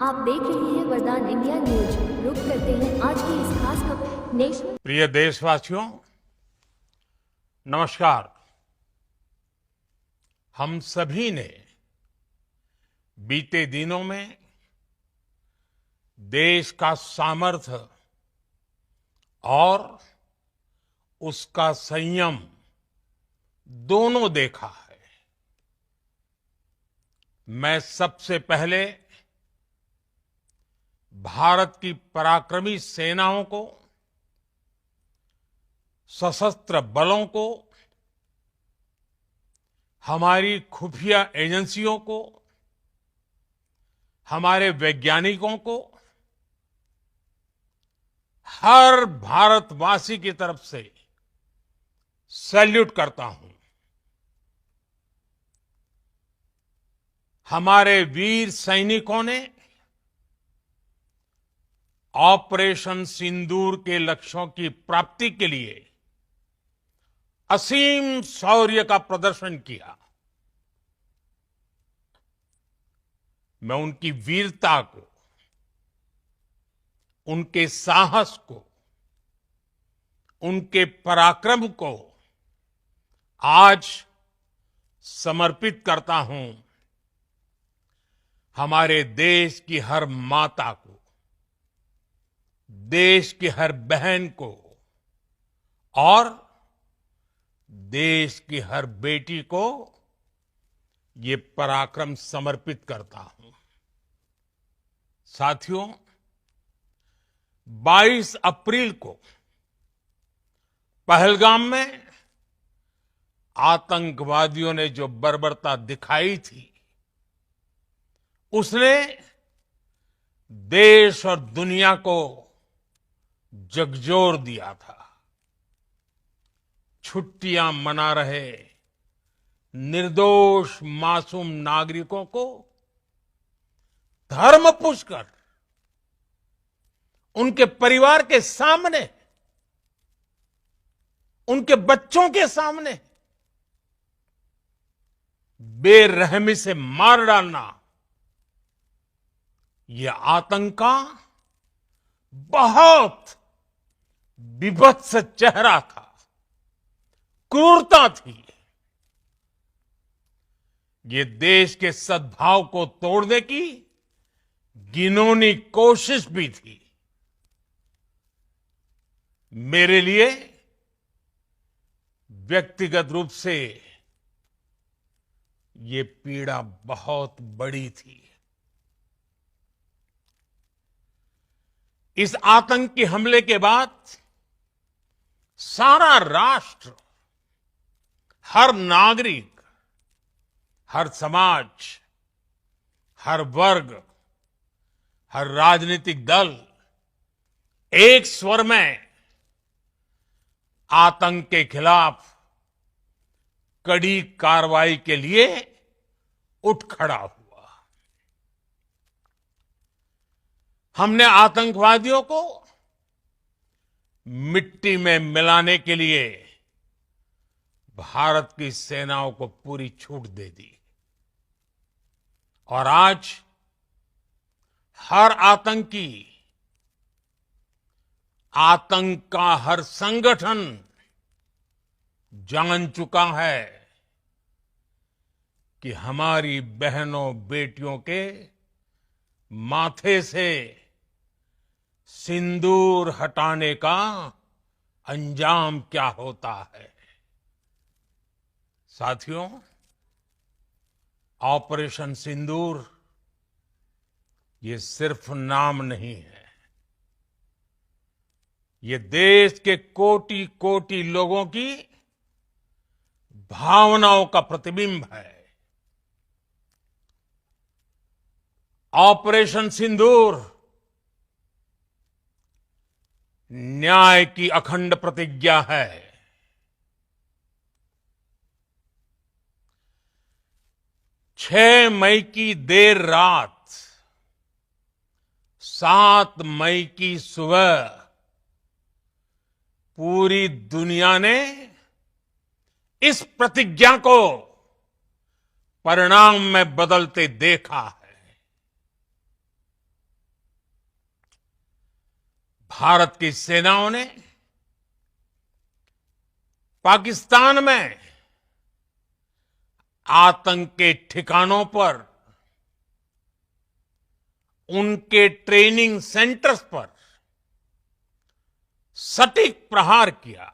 आप देख रहे हैं वरदान इंडिया न्यूज। रुक करते हैं आज की इस खास खबर नेशनल। प्रिय देशवासियों, नमस्कार। हम सभी ने बीते दिनों में देश का सामर्थ्य और उसका संयम दोनों देखा है। मैं सबसे पहले भारत की पराक्रमी सेनाओं को, सशस्त्र बलों को, हमारी खुफिया एजेंसियों को, हमारे वैज्ञानिकों को, हर भारतवासी की तरफ से सैल्यूट करता हूं। हमारे वीर सैनिकों ने ऑपरेशन सिंदूर के लक्ष्यों की प्राप्ति के लिए असीम शौर्य का प्रदर्शन किया। मैं उनकी वीरता को, उनके साहस को, उनके पराक्रम को आज समर्पित करता हूं हमारे देश की हर माता को, देश की हर बहन को और देश की हर बेटी को ये पराक्रम समर्पित करता हूं। साथियों, 22 अप्रैल को पहलगाम में आतंकवादियों ने जो बर्बरता दिखाई थी, उसने देश और दुनिया को झकझोर दिया था। छुट्टियां मना रहे निर्दोष मासूम नागरिकों को धर्म पूछकर उनके परिवार के सामने, उनके बच्चों के सामने बेरहमी से मार डालना, यह आतंक का बहुत विभत्स चेहरा था, क्रूरता थी। ये देश के सद्भाव को तोड़ने की घिनौनी कोशिश भी थी। मेरे लिए व्यक्तिगत रूप से ये पीड़ा बहुत बड़ी थी। इस आतंकी हमले के बाद सारा राष्ट्र, हर नागरिक, हर समाज, हर वर्ग, हर राजनीतिक दल एक स्वर में आतंक के खिलाफ कड़ी कार्रवाई के लिए उठ खड़ा हुआ। हमने आतंकवादियों को मिट्टी में मिलाने के लिए भारत की सेनाओं को पूरी छूट दे दी और आज हर आतंकी, आतंक का हर संगठन जान चुका है कि हमारी बहनों बेटियों के माथे से सिंदूर हटाने का अंजाम क्या होता है। साथियों, ऑपरेशन सिंदूर ये सिर्फ नाम नहीं है, ये देश के कोटि कोटि लोगों की भावनाओं का प्रतिबिंब है। ऑपरेशन सिंदूर न्याय की अखंड प्रतिज्ञा है। 6 मई की देर रात, 7 मई की सुबह पूरी दुनिया ने इस प्रतिज्ञा को परिणाम में बदलते देखा है। भारत की सेनाओं ने पाकिस्तान में आतंक के ठिकानों पर, उनके ट्रेनिंग सेंटर्स पर सटीक प्रहार किया।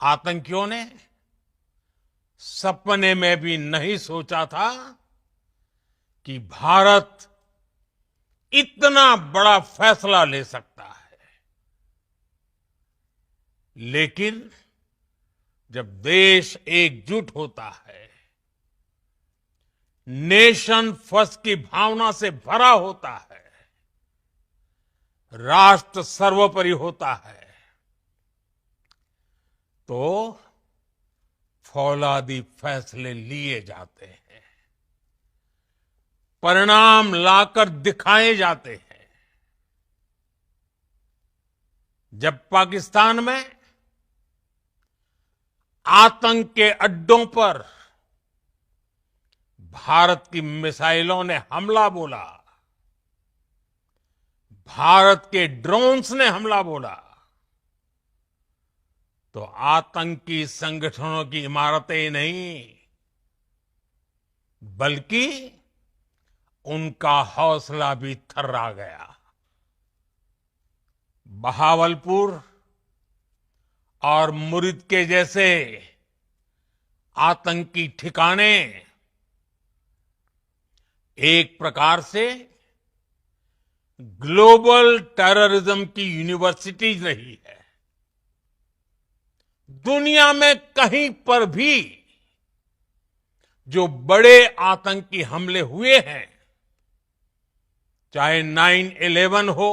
आतंकियों ने सपने में भी नहीं सोचा था कि भारत इतना बड़ा फैसला ले सकता है। लेकिन जब देश एकजुट होता है, नेशन फर्स्ट की भावना से भरा होता है, राष्ट्र सर्वोपरि होता है, तो फौलादी फैसले लिए जाते हैं, परिणाम लाकर दिखाए जाते हैं। जब पाकिस्तान में आतंक के अड्डों पर भारत की मिसाइलों ने हमला बोला, भारत के ड्रोन्स ने हमला बोला, तो आतंकी संगठनों की इमारतें नहीं, बल्कि उनका हौसला भी थर्रा गया। बहावलपुर और मुरिद के जैसे आतंकी ठिकाने एक प्रकार से ग्लोबल टेररिज्म की यूनिवर्सिटीज रही है। दुनिया में कहीं पर भी जो बड़े आतंकी हमले हुए हैं, चाहे 9/11 हो,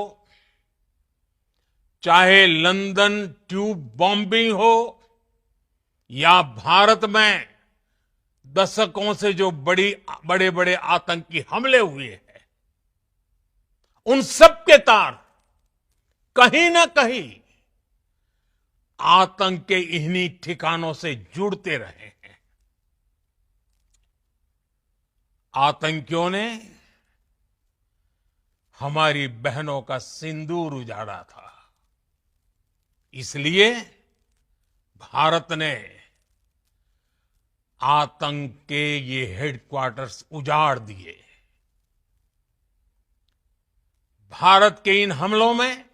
चाहे लंदन ट्यूब बॉम्बिंग हो, या भारत में दशकों से जो बड़े बड़े आतंकी हमले हुए हैं, उन सब के तार कहीं ना कहीं आतंक के इन्हीं ठिकानों से जुड़ते रहे हैं। आतंकियों ने हमारी बहनों का सिंदूर उजाड़ा था, इसलिए भारत ने आतंक के ये हेडक्वार्टर्स उजाड़ दिए। भारत के इन हमलों में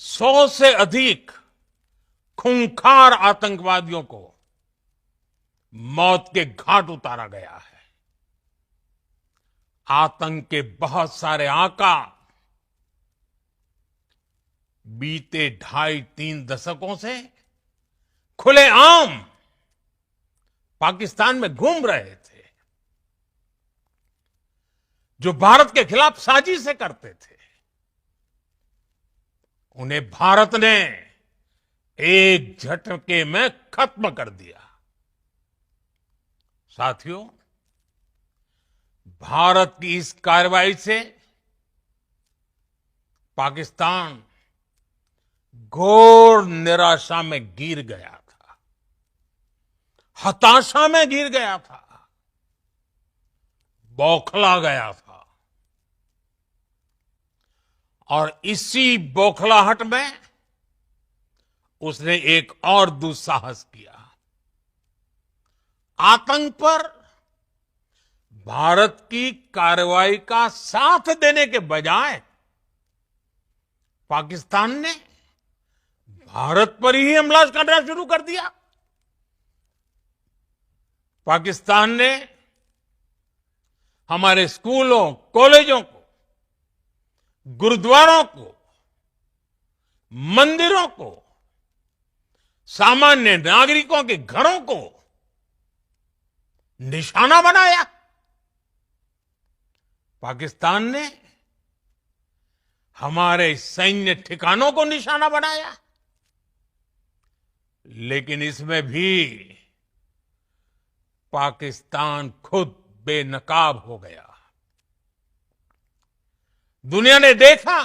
100 से अधिक खूंखार आतंकवादियों को मौत के घाट उतारा गया है। आतंक के बहुत सारे आका बीते 2.5-3 दशकों से खुलेआम पाकिस्तान में घूम रहे थे, जो भारत के खिलाफ साजिशें करते थे। उन्हें भारत ने एक झटके में खत्म कर दिया। साथियों, भारत की इस कार्रवाई से पाकिस्तान घोर निराशा में गिर गया था, हताशा में गिर गया था, बौखला गया था। और इसी बौखलाहट में उसने एक और दुस्साहस किया। आतंक पर भारत की कार्रवाई का साथ देने के बजाय पाकिस्तान ने भारत पर ही हमला करना शुरू कर दिया। पाकिस्तान ने हमारे स्कूलों, कॉलेजों को, गुरुद्वारों को, मंदिरों को, सामान्य नागरिकों के घरों को निशाना बनाया। पाकिस्तान ने हमारे सैन्य ठिकानों को निशाना बनाया। लेकिन इसमें भी पाकिस्तान खुद बेनकाब हो गया। दुनिया ने देखा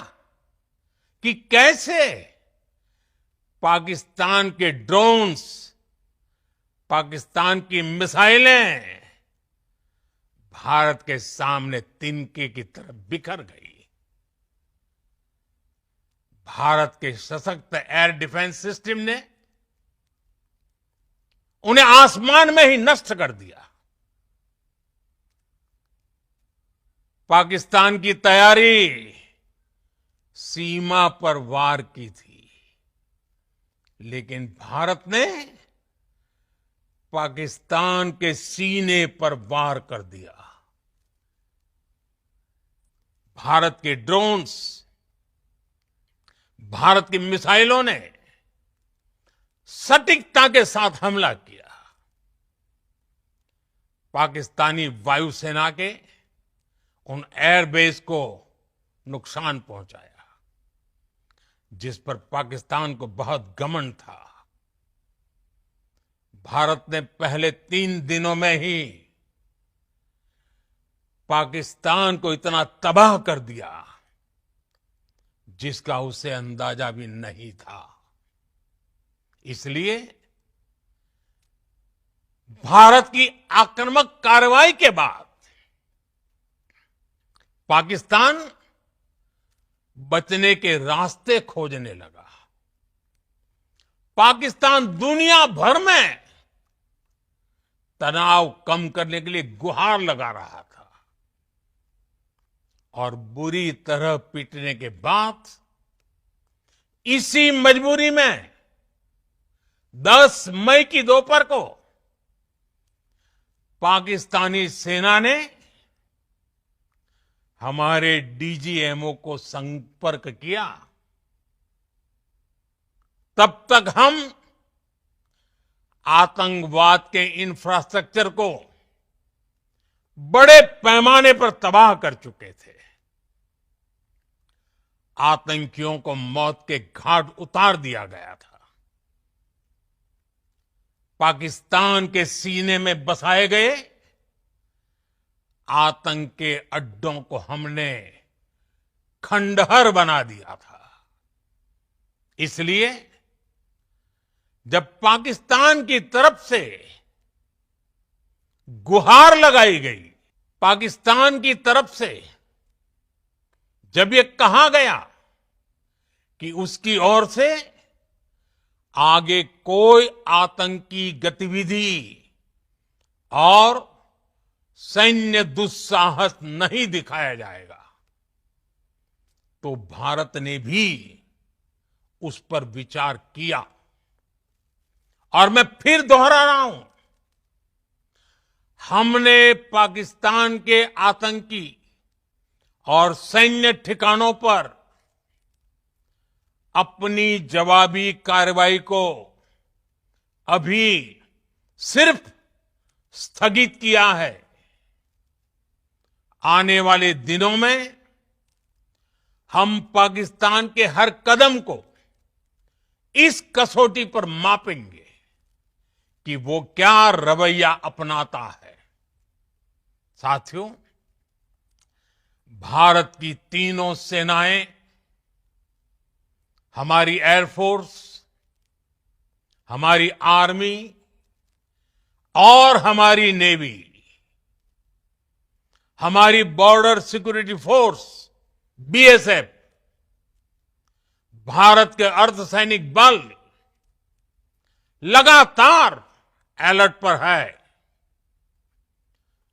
कि कैसे पाकिस्तान के ड्रोन्स, पाकिस्तान की मिसाइलें भारत के सामने तिनके की तरफ बिखर गई। भारत के सशक्त एयर डिफेंस सिस्टम ने उन्हें आसमान में ही नष्ट कर दिया। पाकिस्तान की तैयारी सीमा पर वार की थी, लेकिन भारत ने पाकिस्तान के सीने पर वार कर दिया। भारत के ड्रोन्स, भारत की मिसाइलों ने सटीकता के साथ हमला किया। पाकिस्तानी वायुसेना के उन एयरबेस को नुकसान पहुंचाया, जिस पर पाकिस्तान को बहुत घमंड था। भारत ने पहले 3 दिनों में ही पाकिस्तान को इतना तबाह कर दिया, जिसका उसे अंदाजा भी नहीं था। इसलिए भारत की आक्रामक कार्रवाई के बाद पाकिस्तान बचने के रास्ते खोजने लगा। पाकिस्तान दुनिया भर में तनाव कम करने के लिए गुहार लगा रहा था, और बुरी तरह पीटने के बाद इसी मजबूरी में 10 मई की दोपहर को पाकिस्तानी सेना ने हमारे डीजीएमओ को संपर्क किया। तब तक हम आतंकवाद के इंफ्रास्ट्रक्चर को बड़े पैमाने पर तबाह कर चुके थे। आतंकियों को मौत के घाट उतार दिया गया था। पाकिस्तान के सीने में बसाए गए आतंक के अड्डों को हमने खंडहर बना दिया था। इसलिए जब पाकिस्तान की तरफ से गुहार लगाई गई, पाकिस्तान की तरफ से जब ये कहा गया कि उसकी ओर से आगे कोई आतंकी गतिविधि और सैन्य दुस्साहस नहीं दिखाया जाएगा, तो भारत ने भी उस पर विचार किया। और मैं फिर दोहरा रहा हूं, हमने पाकिस्तान के आतंकी और सैन्य ठिकानों पर अपनी जवाबी कार्रवाई को अभी सिर्फ स्थगित किया है। आने वाले दिनों में हम पाकिस्तान के हर कदम को इस कसौटी पर मापेंगे कि वो क्या रवैया अपनाता है। साथियों, भारत की तीनों सेनाएं, हमारी एयरफोर्स, हमारी आर्मी और हमारी नेवी, हमारी border security force BSF, Bharat के अर्धसैनिक बल लगातार अलर्ट पर है।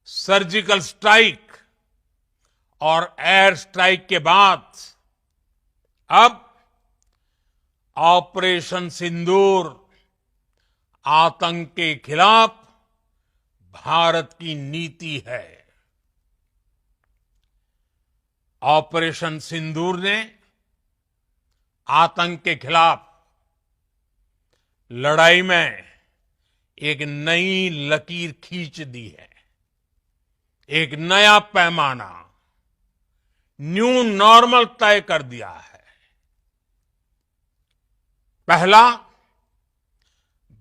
सर्जिकल स्ट्राइक और एयर स्ट्राइक के बाद अब ऑपरेशन सिंदूर आतंक के खिलाफ भारत की नीति है। ऑपरेशन सिंदूर ने आतंक के खिलाफ लड़ाई में एक नई लकीर खींच दी है, एक नया पैमाना, न्यू नॉर्मल तय कर दिया है। पहला,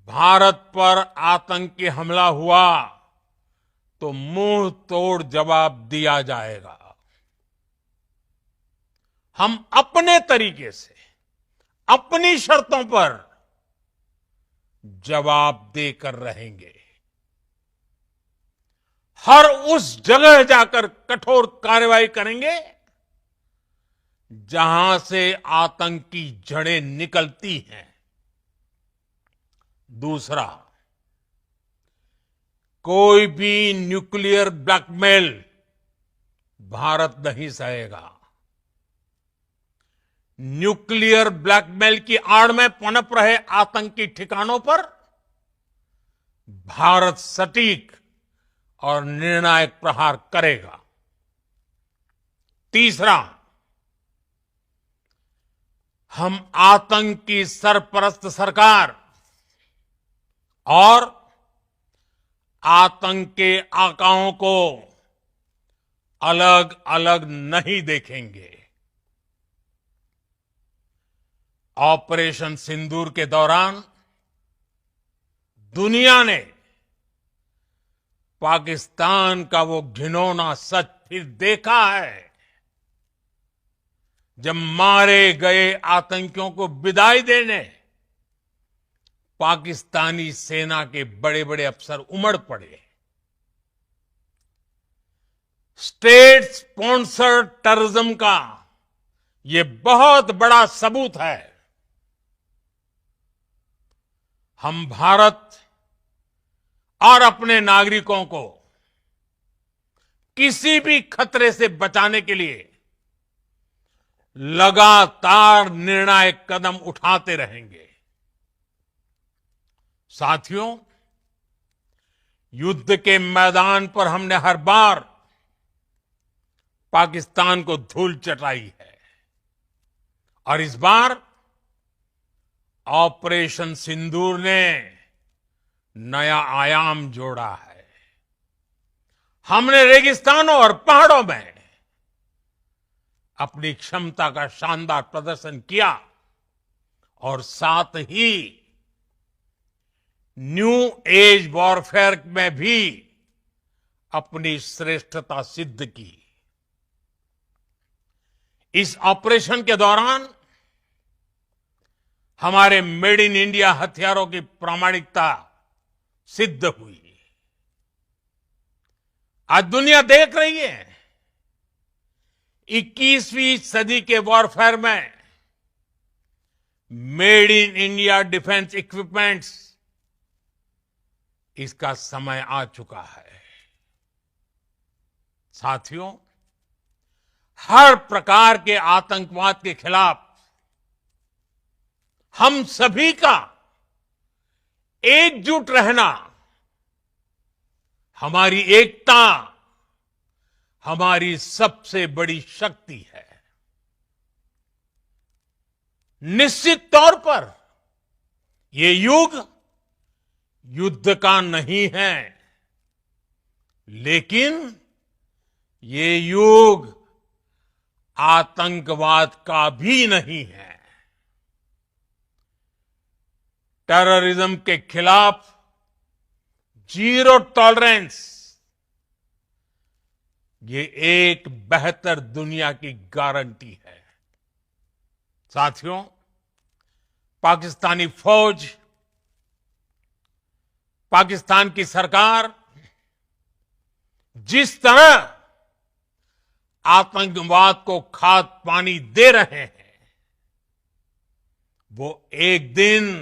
भारत पर आतंकी हमला हुआ तो मुंह तोड़ जवाब दिया जाएगा। हम अपने तरीके से, अपनी शर्तों पर जवाब देकर रहेंगे। हर उस जगह जाकर कठोर कार्रवाई करेंगे जहां से आतंक की जड़ें निकलती हैं। दूसरा, कोई भी न्यूक्लियर ब्लैकमेल भारत नहीं सहेगा। न्यूक्लियर ब्लैकमेल की आड़ में पनप रहे आतंकी ठिकानों पर भारत सटीक और निर्णायक प्रहार करेगा। तीसरा, हम आतंक की सरपरस्त सरकार और आतंक के आकाओं को अलग अलग नहीं देखेंगे। ऑपरेशन सिंदूर के दौरान दुनिया ने पाकिस्तान का वो घिनौना सच फिर देखा है, जब मारे गए आतंकियों को विदाई देने पाकिस्तानी सेना के बड़े बड़े अफसर उमड़ पड़े। स्टेट स्पॉन्सर्ड टेररिज्म का ये बहुत बड़ा सबूत है। हम भारत और अपने नागरिकों को किसी भी खतरे से बचाने के लिए लगातार निर्णायक कदम उठाते रहेंगे। साथियों, युद्ध के मैदान पर हमने हर बार पाकिस्तान को धूल चटाई है और इस बार ऑपरेशन सिंदूर ने नया आयाम जोड़ा है। हमने रेगिस्तानों और पहाड़ों में अपनी क्षमता का शानदार प्रदर्शन किया और साथ ही न्यू एज वॉरफेयर में भी अपनी श्रेष्ठता सिद्ध की। इस ऑपरेशन के दौरान हमारे मेड इन इंडिया हथियारों की प्रामाणिकता सिद्ध हुई। आज दुनिया देख रही है 21वीं सदी के वॉरफेयर में made in India defence equipments, इसका समय आ चुका है। साथियों, हर प्रकार के आतंकवाद के खिलाफ हम सभी का एकजुट रहना, हमारी एकता हमारी सबसे बड़ी शक्ति है। निश्चित तौर पर ये युग युद्ध का नहीं है, लेकिन ये युग आतंकवाद का भी नहीं है। टेररिज्म के खिलाफ जीरो टॉलरेंस, ये एक बेहतर दुनिया की गारंटी है। साथियों, पाकिस्तानी फौज, पाकिस्तान की सरकार जिस तरह आतंकवाद को खाद पानी दे रहे हैं, वो एक दिन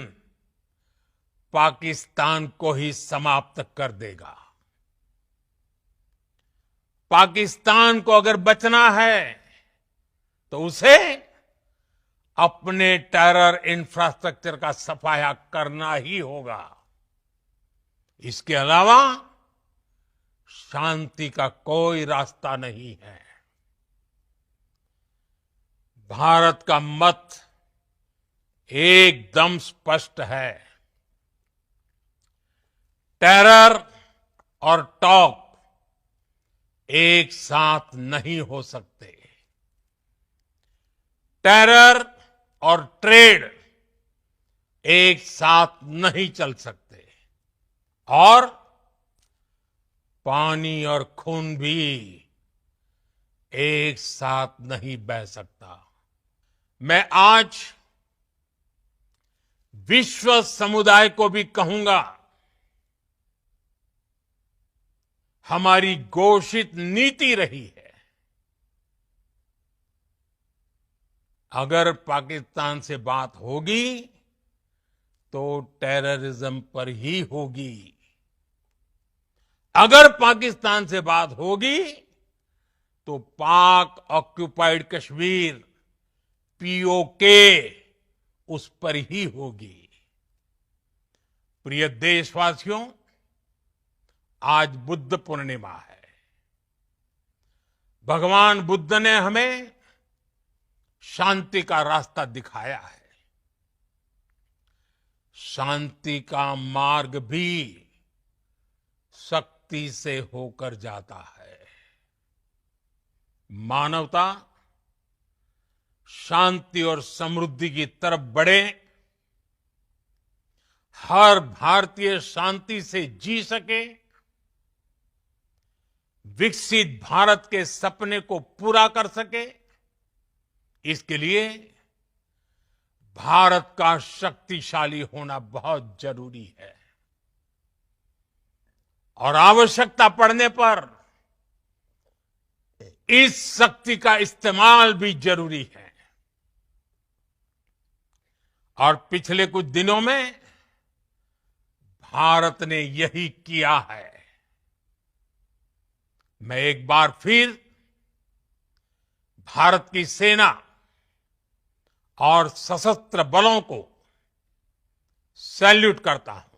पाकिस्तान को ही समाप्त कर देगा। पाकिस्तान को अगर बचना है तो उसे अपने टेरर इंफ्रास्ट्रक्चर का सफाया करना ही होगा। इसके अलावा शांति का कोई रास्ता नहीं है। भारत का मत एकदम स्पष्ट है। टेरर और टॉक एक साथ नहीं हो सकते। टेरर और ट्रेड एक साथ नहीं चल सकते और पानी और खून भी एक साथ नहीं बह सकता। मैं आज विश्व समुदाय को भी कहूंगा, हमारी घोषित नीति रही है अगर पाकिस्तान से बात होगी तो टेररिज्म पर ही होगी। अगर पाकिस्तान से बात होगी तो पाक ऑक्युपाइड कश्मीर पीओके उस पर ही होगी। प्रिय देशवासियों, आज बुद्ध पूर्णिमा है। भगवान बुद्ध ने हमें शांति का रास्ता दिखाया है। शांति का मार्ग भी शक्ति से होकर जाता है। मानवता शांति और समृद्धि की तरफ बढ़े, हर भारतीय शांति से जी सके, विकसित भारत के सपने को पूरा कर सके, इसके लिए भारत का शक्तिशाली होना बहुत जरूरी है। और आवश्यकता पड़ने पर इस शक्ति का इस्तेमाल भी जरूरी है। और पिछले कुछ दिनों में भारत ने यही किया है। मैं एक बार फिर भारत की सेना और सशस्त्र बलों को सैल्यूट करता हूं।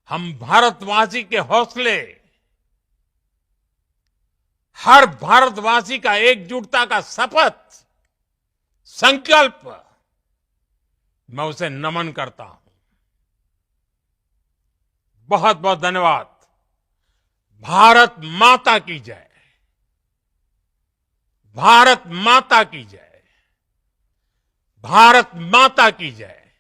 हम भारतवासी के हौसले, हर भारतवासी का एकजुटता का शपथ, संकल्प, मैं उसे नमन करता हूं। बहुत बहुत धन्यवाद। भारत माता की जय। भारत माता की जय। भारत माता की जय।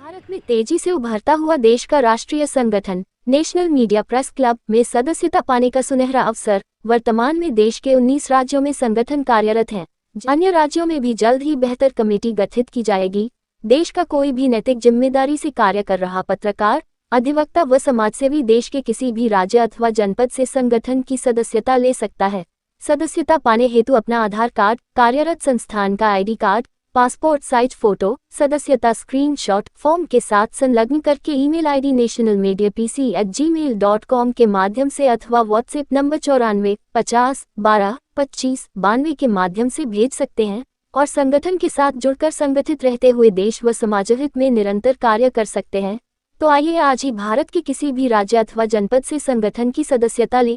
भारत में तेजी से उभरता हुआ देश का राष्ट्रीय संगठन नेशनल मीडिया प्रेस क्लब में सदस्यता पाने का सुनहरा अवसर। वर्तमान में देश के 19 राज्यों में संगठन कार्यरत हैं। अन्य राज्यों में भी जल्द ही बेहतर कमेटी गठित की जाएगी। देश का कोई भी नैतिक जिम्मेदारी से कार्य कर रहा पत्रकार, अधिवक्ता व समाजसेवी देश के किसी भी राज्य अथवा जनपद से संगठन की सदस्यता ले सकता है। सदस्यता पाने हेतु अपना आधार कार्ड, कार्यरत संस्थान का ID card, passport size photo, सदस्यता स्क्रीनशॉट फॉर्म के साथ संलग्न करके ईमेल आईडी nationalmediapc@gmail.com के माध्यम से अथवा व्हाट्सएप नंबर 94 50 12 25 92 के माध्यम से भेज सकते हैं और संगठन के साथ जुड़कर संगठित रहते हुए देश व समाजहित में निरंतर कार्य कर सकते हैं। तो आइए आज ही भारत के किसी भी राज्य अथवा जनपद से संगठन की सदस्यता लें।